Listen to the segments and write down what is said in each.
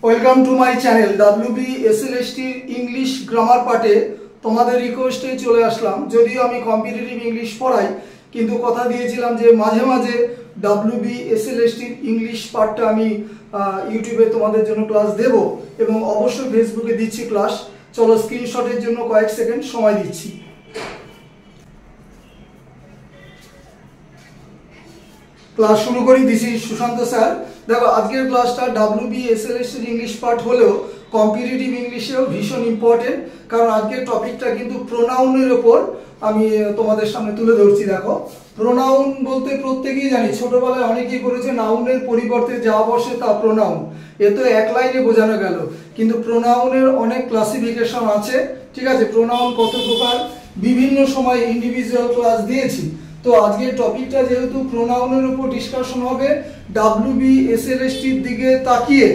Welcome to my channel WBSLST English grammar পার্টে তোমাদের রিকোয়েস্টে চলে আসলাম। যদিও আমি কম্পিটিটিভ ইংলিশ পড়াই, কিন্তু কথা দিয়েছিলাম যে মাঝে মাঝে WBSLST ইংলিশ পার্টটা আমি ইউটিউবে তোমাদের জন্য ক্লাস দেব এবং অবশ্যই ফেসবুকে দিচ্ছি ক্লাস। চলো স্ক্রিনশটের জন্য কয়েক সেকেন্ড সময় দিচ্ছি। ক্লাস শুরু করি। This is Sushant sir. দেখো, আজকের ক্লাসটা WBSLST ইংলিশ পার্ট হলেও কম্পিটিটিভ ইংলিশেও ভীষণ ইম্পর্টেন্ট, কারণ আজকের টপিকটা কিন্তু প্রোনাউনের ওপর আমি তোমাদের সামনে তুলে ধরছি। দেখো, প্রোনাউন বলতে প্রত্যেকেই জানি, ছোটবেলায় অনেকেই করেছে নাউনের পরিবর্তে যা বসে তা প্রোনাউন। এ তো এক লাইনে বোঝানো গেল, কিন্তু প্রোনাউনের অনেক ক্লাসিফিকেশন আছে। ঠিক আছে, প্রোনাউন কত প্রকার বিভিন্ন সময় ইন্ডিভিজুয়াল ক্লাস দিয়েছি। তো আজকের টপিকটা যেহেতু প্রোনাউনের উপর ডিসকাশন হবে WBSLSTর দিকে তাকিয়ে,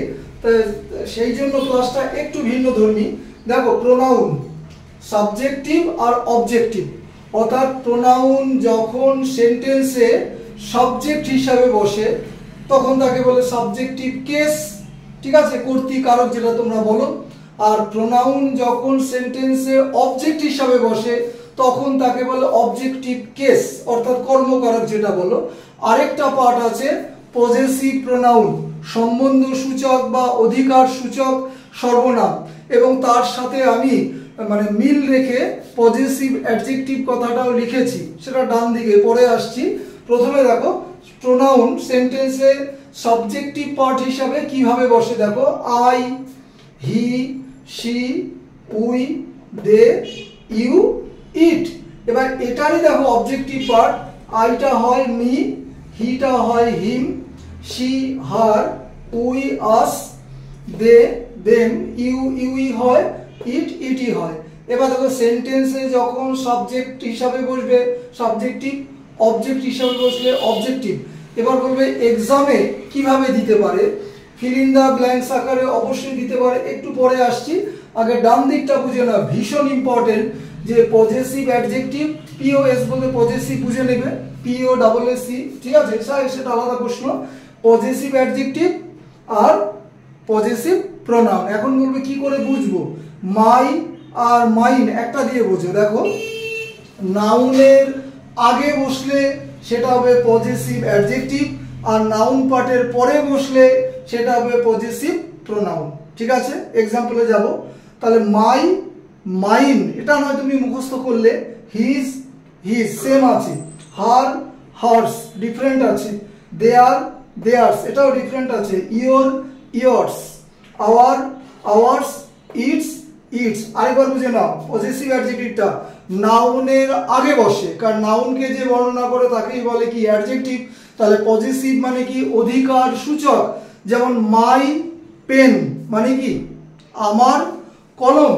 সেই জন্য ক্লাসটা একটু ভিন্ন ধর্মী। দেখো, প্রোনাউন সাবজেক্টিভ আর অবজেক্টিভ, অর্থাৎ প্রোনাউন যখন সেন্টেন্সে সাবজেক্ট হিসাবে বসে তখন তাকে বলে সাবজেক্টিভ কেস। ঠিক আছে, কর্তৃকারক যেটা তোমরা বলো। আর প্রোনাউন যখন সেন্টেন্সে অবজেক্ট হিসাবে বসে তখন তাকে বলে অবজেক্টিভ কেস, অর্থাৎ কর্মকারক যেটা বলো। আরেকটা পার্ট আছে পজেসিভ প্রোনাউন, সম্বন্ধ সূচক বা অধিকার সূচক সর্বনাম, এবং তার সাথে আমি মিল রেখে পজেসিভ অ্যাডজেক্টিভ কথাটাও লিখেছি, সেটা ডান দিকে পরে আসছি। প্রথমে দেখো, প্রোনাউন সেন্টেন্সে সাবজেক্টিভ পার্ট হিসাবে কিভাবে বসে। দেখো, I, he, she, we, they, you, it. এবার এটারই দেখো অবজেক্টিভ পার্ট, আইটা হয় মি, হিটা হয় him, she her, we us, they them, you ইউই হয়, ইট ইটি হয়। এবার দেখো, সেন্টেন্সে যখন সাবজেক্ট হিসাবে বসবে সাবজেক্টিভ, অবজেক্ট হিসাবে বসলে অবজেক্টিভ। এবার বলবে এক্সামে কিভাবে দিতে পারে, ফিল ইন দ্য ব্ল্যাঙ্কস আকারে অবশ্যই দিতে পারে, একটু পরে আসছি। আগে ডান দিকটা বুঝে না, ভীষণ ইম্পর্টেন্ট। যে পজেসিভ অ্যাডজেক্টিভ, POS বলতে পজেসিভ বুঝে নেবে, POSSC। ঠিক আছে, সেটা আলাদা প্রশ্ন। পজেসিভ অ্যাডজেক্টিভ আর পজেসিভ প্রোনাউন। এখন বলবে কি করে বুঝবো, মাই আর মাইন একটা দিয়ে বোঝো। দেখো, নাউনের আগে বসলে সেটা হবে পজেসিভ অ্যাডজেক্টিভ, আর নাউন পার্টের পরে বসলে সেটা হবে পজেসিভ প্রোনাউন। ঠিক আছে, এক্সাম্পলে যাব। তাহলে মাই, মাইন এটা নয় তুমি মুখস্থ করলে, হিজ, হিজ সেম আছে, হার, হার্স ডিফারেন্ট আছে, দেয়ার, দেয়ার্স এটাও ডিফারেন্ট আছে, your, yours, our, ours, its, its. আরেকবার বুঝে নাও, পজেসিভ অ্যাডজেক্টিভটা নাউনের আগে বসে, কারণ নাউনকে যে বর্ণনা করে তাকেই বলে কি অ্যাডজেক্টিভ। তাহলে পজেসিভ মানে কি অধিকার সূচক। যেমন মাই পেন মানে কি আমার কলম,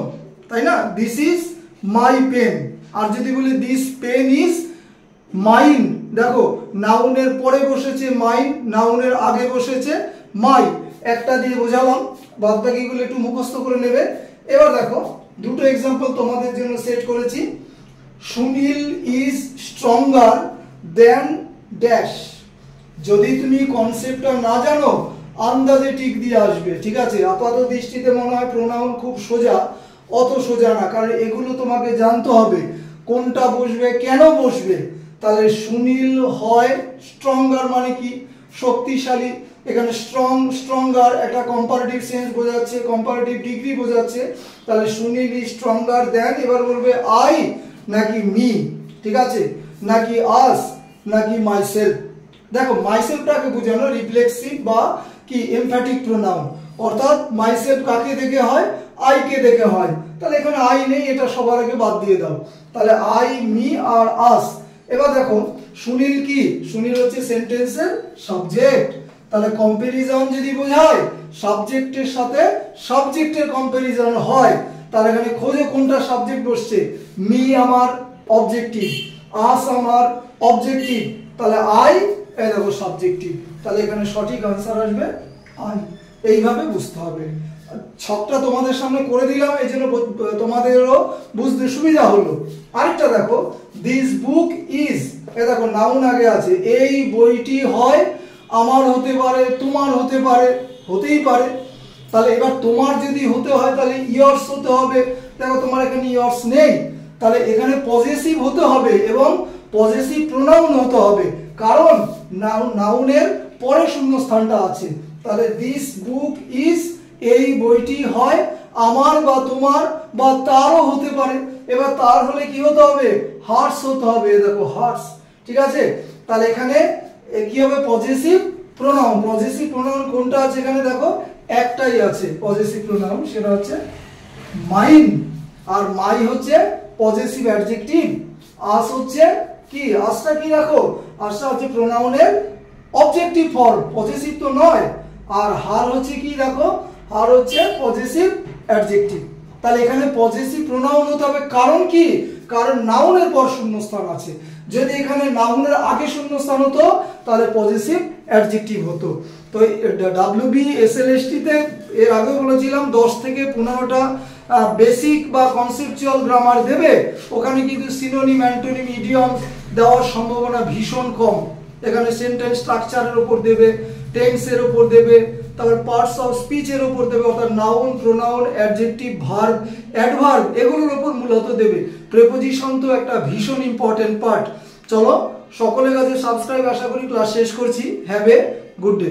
তাই না, দিস ইজ মাই পেন। আর যদি বলি দিস পেন ইজ মাইন, দেখো নাউনের পরে বসেছে মাইন, নাউনের আগে বসেছে মাই। একটা দিয়ে বোঝালাম, বাদ বাকিগুলো একটু মুখস্থ করে নেবে। এবার দেখো, দুটো এক্সাম্পল তোমাদের জন্য সেট করেছি। Sunil is stronger than dash. যদি তুমি কনসেপ্টটা না জানো আন্দাজে টিক দিয়ে আসবে। ঠিক আছে, আপাত দৃষ্টিতে মনে হয় প্রোনাউন খুব সোজা, অত সোজা না, কারণ এগুলো তোমাকে জানতে হবে কোনটা বসবে, কেন বসবে। তাহলে সুনীল হয় স্ট্রঙ্গার মানে কি শক্তিশালী, এখানে স্ট্রং, স্ট্রঙ্গার একটা কম্পারেটিভ সেন্স বোঝাচ্ছে, কম্পারেটিভ ডিগ্রি বোঝাচ্ছে। তাহলে সুনীল ইজ স্ট্রঙ্গার দেন, এবার বলবে আই নাকি মি, ঠিক আছে, নাকি আস নাকি মাইসেলফ। দেখো, মাইসেলফটাকে বোঝানো রিফ্লেক্সিভ বা কি এমফ্যাটিক প্রোনাউন, অর্থাৎ মাইসেলফ কাকে দেখে হয়, আই কে দেখে হয়। তাহলে এখানে আই নেই, এটা সবার আগে বাদ দিয়ে দাও। তাহলে আই, মি আর আস। এবার দেখো, সুনীল কি, সুনীল হচ্ছে সেন্টেন্সের সাবজেক্ট। তাহলে কম্পারিজন যদি বোঝায় সাবজেক্টের সাথে সাবজেক্টের কম্পারিজন হয়, তাহলে এখানে খোঁজো কোনটা সাবজেক্ট বসছে। মি আমার অবজেক্টিভ, আস আমার অবজেক্টিভ, তাহলে আই এই দেখো সাবজেক্টিভ। তাহলে এখানে সঠিক আনসার আসবে আই। এইভাবে বুঝতে হবে। ছকটা তোমাদের সামনে করে দিলাম, এই জন্য তোমাদেরও বুঝতে সুবিধা হলো। আরেকটা দেখো, দিস বুক ইজ, এ দেখো নাউন আগে আছে, এই বইটি হয় আমার হতে পারে, তোমার হতে পারে, হতেই পারে। তাহলে এবার তোমার যদি হতে হয় তাহলে ইয়ার্স হতে হবে। দেখো তোমার এখানে ইয়ার্স নেই, তাহলে এখানে পজেসিভ হতে হবে এবং পজেসিভ প্রোনাউন হতে হবে, কারণ নাউনের পরে শূন্যস্থানটা আছে। তাহলে দিস বুক ইজ, এই বইটি হয় আমার বা তোমার বা তারও হতে পারে। এবার তার হলে কি হতে হবে? হার্স হতে হবে। দেখো হার্স, ঠিক আছে। তাহলে এখানে কি হবে? Possessive pronoun. পজেসিভ প্রোনাউন কোনটা আছে এখানে? দেখো একটাই আছে পজেসিভ প্রোনাউন, সেটা হচ্ছে মাইন। আর মাই হচ্ছে পজেসিভ অ্যাডজেক্টিভ। আস হচ্ছে কি? আসটা কি? দেখো আসটা হচ্ছে প্রোনাউনের অবজেক্টিভ ফর্ম, পজেসিভ তো নয়। আর হার হচ্ছে কি? দেখো হার হচ্ছে পজেসিভ অ্যাডজেক্টিভ। তাহলে এখানে পজেসিভ প্রোনাউন হতে হবে, কারণ কি? কারণ নাউনের পর শূন্যস্থান আছে। যদি এখানে নাউনের আগে শূন্যস্থান হতো তাহলে পজেসিভ অ্যাডজেক্টিভ হতো। তো WBSLST তে এর আগে বলেছিলাম 10 থেকে 15টা বেসিক বা কনসেপচুয়াল গ্রামার দেবে। ওখানে কিন্তু সিনোনিম, অ্যান্টোনিম, ইডিয়ম দেওয়ার সম্ভাবনা ভীষণ কম। এখানে সেন্টেন্স স্ট্রাকচারের উপর দেবে, টেন্সের উপর দেবে, তারপর পার্টস অফ স্পিচের উপর দেবে, অর্থাৎ noun, pronoun, adjective, verb, adverb এগুলোর উপর মূলত দেবে। প্রেপোজিশন তো একটা ভীষণ ইম্পর্টেন্ট পার্ট। চলো সকলের কাছে সাবস্ক্রাইব, আশা করি ক্লাস শেষ করছি। Have a good day.